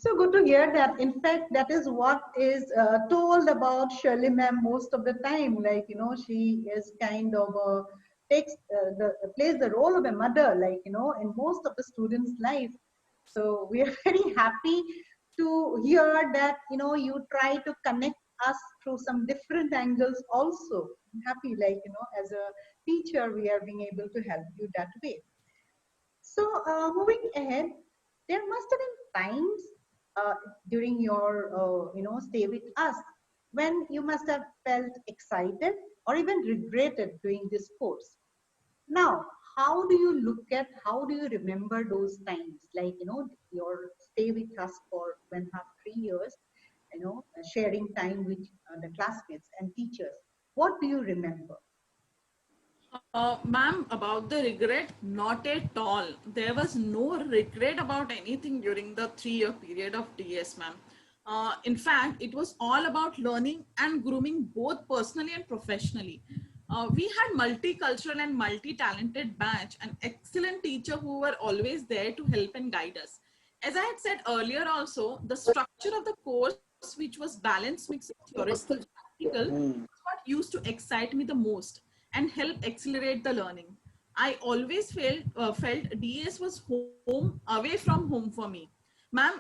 So good to hear that. In fact, that is what is told about Shirley ma'am most of the time. Like, she is kind of takes plays the role of a mother, like, in most of the students' life. So we are very happy to hear that, you try to connect us through some different angles also. I'm happy, like, as a teacher, we are being able to help you that way. So, moving ahead, there must have been times uh, during your, stay with us when you must have felt excited or even regretted doing this course. Now, how do you remember those times? Like, your stay with us for 1.5, 3 years, sharing time with the classmates and teachers. What do you remember? Ma'am, about the regret, not at all. There was no regret about anything during the 3 year period of DS, ma'am. In fact, it was all about learning and grooming both personally and professionally. We had multicultural and multi-talented batch, an excellent teacher who were always there to help and guide us. As I had said earlier also, the structure of the course, which was balanced mix of theoretical and practical, was what used to excite me the most and help accelerate the learning. I always felt DS was home away from home for me. Ma'am,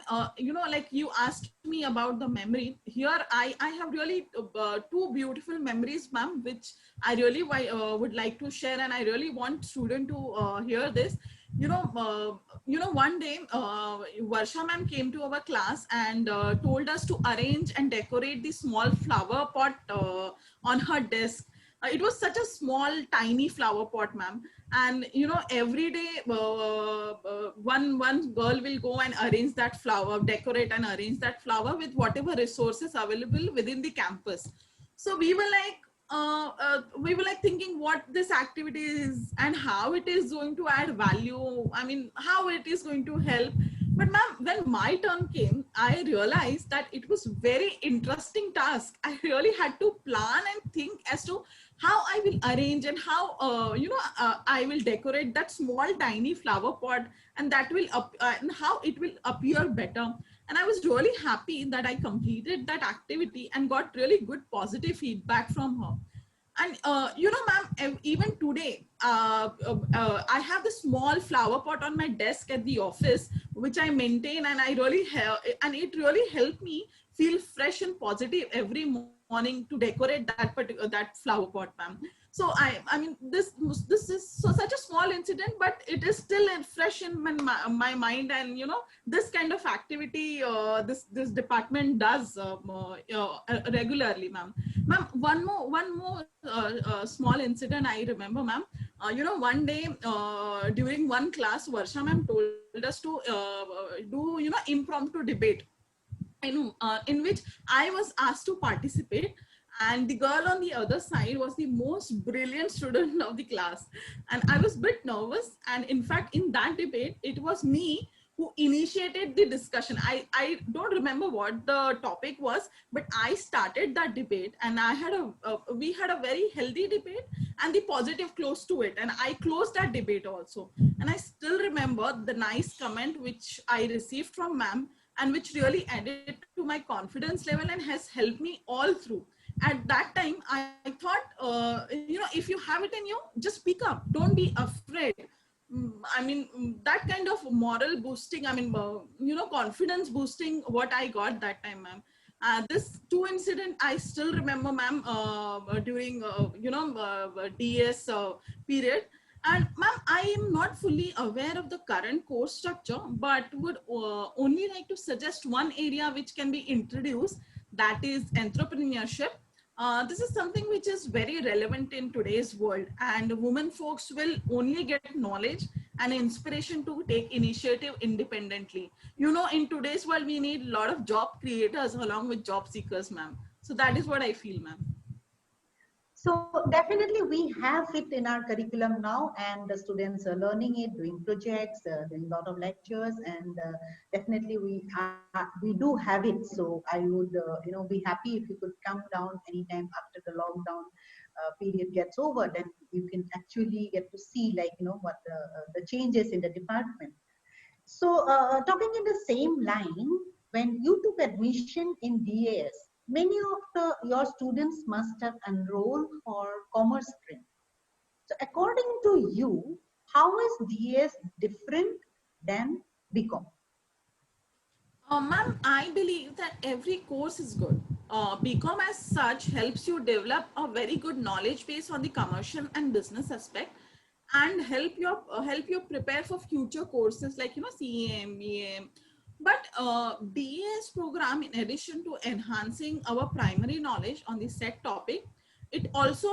like you asked me about the memory. Here, I have really two beautiful memories, ma'am, which I really would like to share, and I really want student to hear this. One day, Varsha ma'am came to our class and told us to arrange and decorate the small flower pot on her desk. It was such a small tiny flower pot, ma'am, and every day one girl will go and arrange that flower, decorate and arrange that flower with whatever resources available within the campus. So we were like thinking what this activity is and how it is going to add value, I mean how it is going to help. But ma'am, when my turn came, I realized that it was very interesting task. I really had to plan and think as to how I will arrange and how I will decorate that small tiny flower pot, and that will and how it will appear better. And I was really happy that I completed that activity and got really good positive feedback from her. And ma'am, even today, I have this small flower pot on my desk at the office, which I maintain, and and it really helped me feel fresh and positive every morning to decorate that flower pot, ma'am. So I mean, this is such a small incident, but it is still fresh in my mind, and this kind of activity this department does regularly, ma'am. Ma'am, one more small incident I remember, ma'am. One day during one class, Varsha ma'am told us to do impromptu debate, in which I was asked to participate. And the girl on the other side was the most brilliant student of the class. And I was a bit nervous. And in fact, in that debate, it was me who initiated the discussion. I don't remember what the topic was, but I started that debate, and we had a very healthy debate and the positive close to it. And I closed that debate also. And I still remember the nice comment which I received from ma'am, and which really added to my confidence level and has helped me all through. At that time, I thought, if you have it in you, just speak up, don't be afraid. That kind of moral boosting, confidence boosting, what I got that time, ma'am. This two incident I still remember, ma'am, during DS period. And ma'am, I am not fully aware of the current course structure, but would only like to suggest one area which can be introduced, that is entrepreneurship. This is something which is very relevant in today's world, and women folks will only get knowledge and inspiration to take initiative independently. In today's world, we need a lot of job creators along with job seekers, ma'am. So that is what I feel, ma'am. So definitely we have it in our curriculum now, and the students are learning it, doing projects, doing a lot of lectures, and definitely we do have it. So I would be happy if you could come down anytime after the lockdown period gets over. Then you can actually get to see, like, what the changes in the department. So talking in the same line. when you took admission in DAS, many of your students must have enrolled for commerce stream. So according to you, how is DAS different than BCom? Ma'am, I believe that every course is good. BCom as such helps you develop a very good knowledge base on the commercial and business aspect, and help you prepare for future courses like CAM, BAM. But DAS program, in addition to enhancing our primary knowledge on the set topic, it also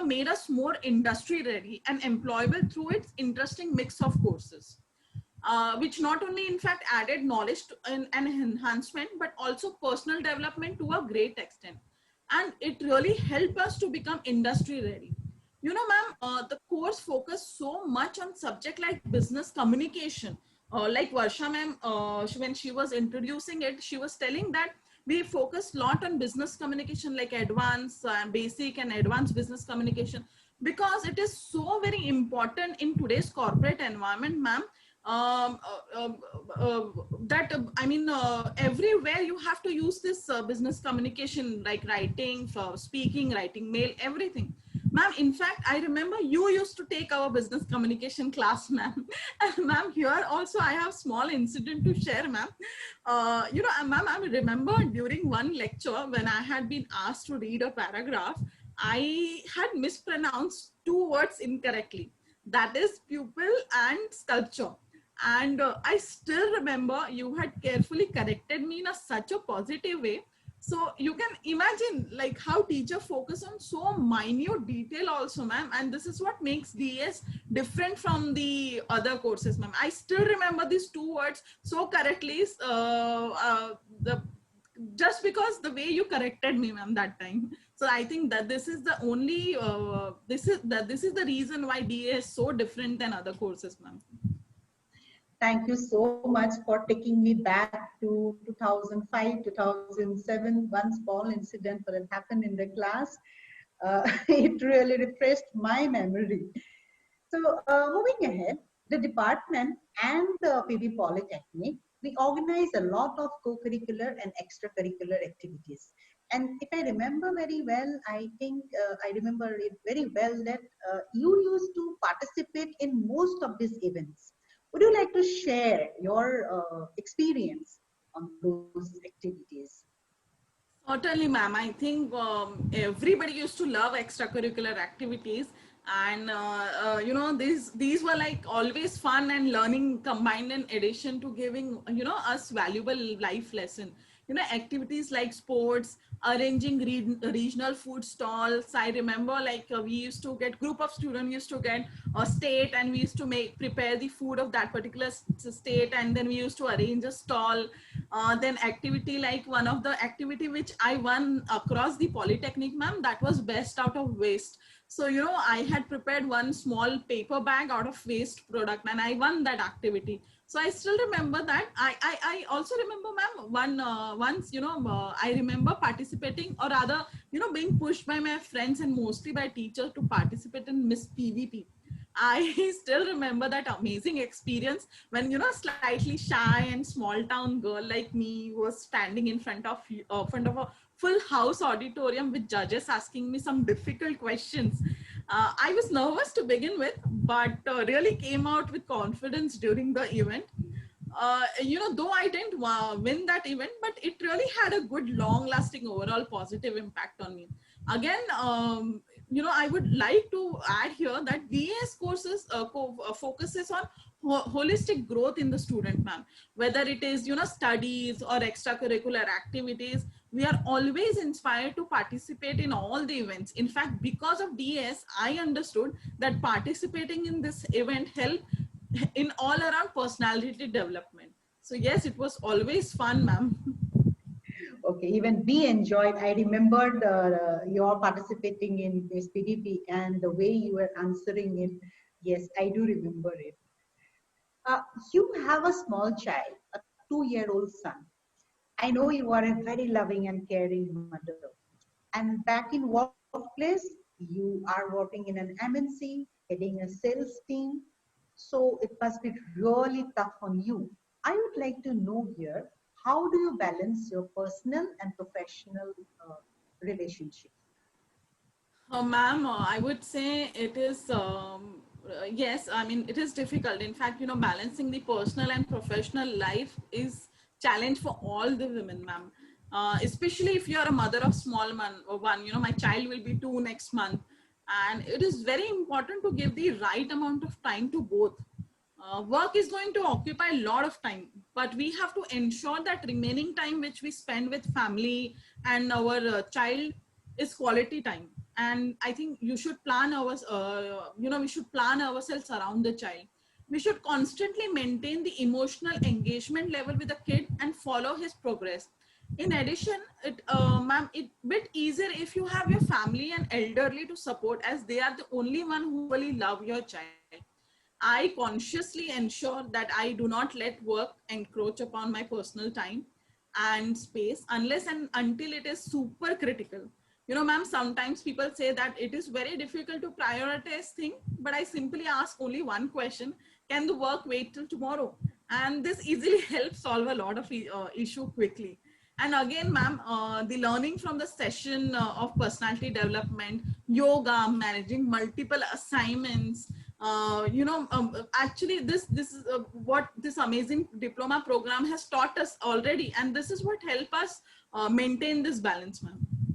made us more industry ready and employable through its interesting mix of courses, which not only in fact added knowledge to, and enhancement, but also personal development to a great extent. And it really helped us to become industry ready. Ma'am, the course focused so much on subject like business communication. Like Varsha ma'am, when she was introducing it, she was telling that we focus a lot on business communication, like advanced, basic and advanced business communication, because it is so very important in today's corporate environment, ma'am. um, uh, uh, uh, that I mean, everywhere you have to use this business communication, like writing, for speaking, writing mail, everything. Ma'am, in fact, I remember you used to take our business communication class, ma'am. And ma'am, here also I have small incident to share, ma'am. Ma'am, I remember during one lecture when I had been asked to read a paragraph, I had mispronounced two words incorrectly. That is pupil and sculpture. And I still remember you had carefully corrected me in such a positive way. So you can imagine like how teacher focus on so minute detail also, ma'am. And this is what makes DS different from the other courses, ma'am. I still remember these two words so correctly. The Just because the way you corrected me, ma'am, that time. So I think that this is the only this is the reason why DA is so different than other courses, ma'am. Thank you so much for taking me back to 2005, 2007, one small incident that happened in the class. It really refreshed my memory. So moving ahead, the department and the PB Polytechnic, we organize a lot of co-curricular and extracurricular activities. And if I remember very well, I think I remember it very well that you used to participate in most of these events. Would you like to share your experience on those activities? Certainly, ma'am. I think everybody used to love extracurricular activities, and these were like always fun and learning combined, in addition to giving us valuable life lesson. Activities like sports, arranging regional food stalls. I remember like we used to get group of students used to get a state, and we used to prepare the food of that particular state, and then we used to arrange a stall. Then activity like one of the activity which I won across the Polytechnic, ma'am, that was best out of waste. So I had prepared one small paper bag out of waste product, and I won that activity. So I still remember that. I also remember, ma'am, once I remember participating, or rather being pushed by my friends and mostly by teachers to participate in Miss PVP. I still remember that amazing experience when slightly shy and small town girl like me was standing in front of a full house auditorium with judges asking me some difficult questions. I was nervous to begin with, but really came out with confidence during the event. Though I didn't win that event, but it really had a good, long-lasting overall positive impact on me. Again, I would like to add here that DAS courses focuses on holistic growth in the student, ma'am. Whether it is studies or extracurricular activities, we are always inspired to participate in all the events. In fact, because of DAS, I understood that participating in this event helped in all around personality development. So yes, it was always fun, ma'am. Okay, even we enjoyed. I remembered your participating in this PDP and the way you were answering it. Yes, I do remember it. You have a small child, a 2-year-old son. I know you are a very loving and caring mother. And back in workplace, you are working in an MNC, heading a sales team. So it must be really tough on you. I would like to know here, how do you balance your personal and professional relationship? Ma'am, I would say it is, yes, I mean, it is difficult. In fact, balancing the personal and professional life is challenge for all the women, ma'am. Especially if you are a mother of one, my child will be 2 next month. And it is very important to give the right amount of time to both. Work is going to occupy a lot of time, but we have to ensure that remaining time which we spend with family and our child is quality time. And I think you should plan we should plan ourselves around the child. We should constantly maintain the emotional engagement level with the kid and follow his progress. In addition, ma'am, it bit easier if you have your family and elderly to support, as they are the only one who really love your child. I consciously ensure that I do not let work encroach upon my personal time and space unless and until it is super critical. Ma'am, sometimes people say that it is very difficult to prioritize things, but I simply ask only one question: can the work wait till tomorrow? And this easily helps solve a lot of issue quickly. And again, ma'am, the learning from the session of personality development, yoga, managing multiple assignments, actually this is what this amazing diploma program has taught us already, and this is what help us maintain this balance, ma'am.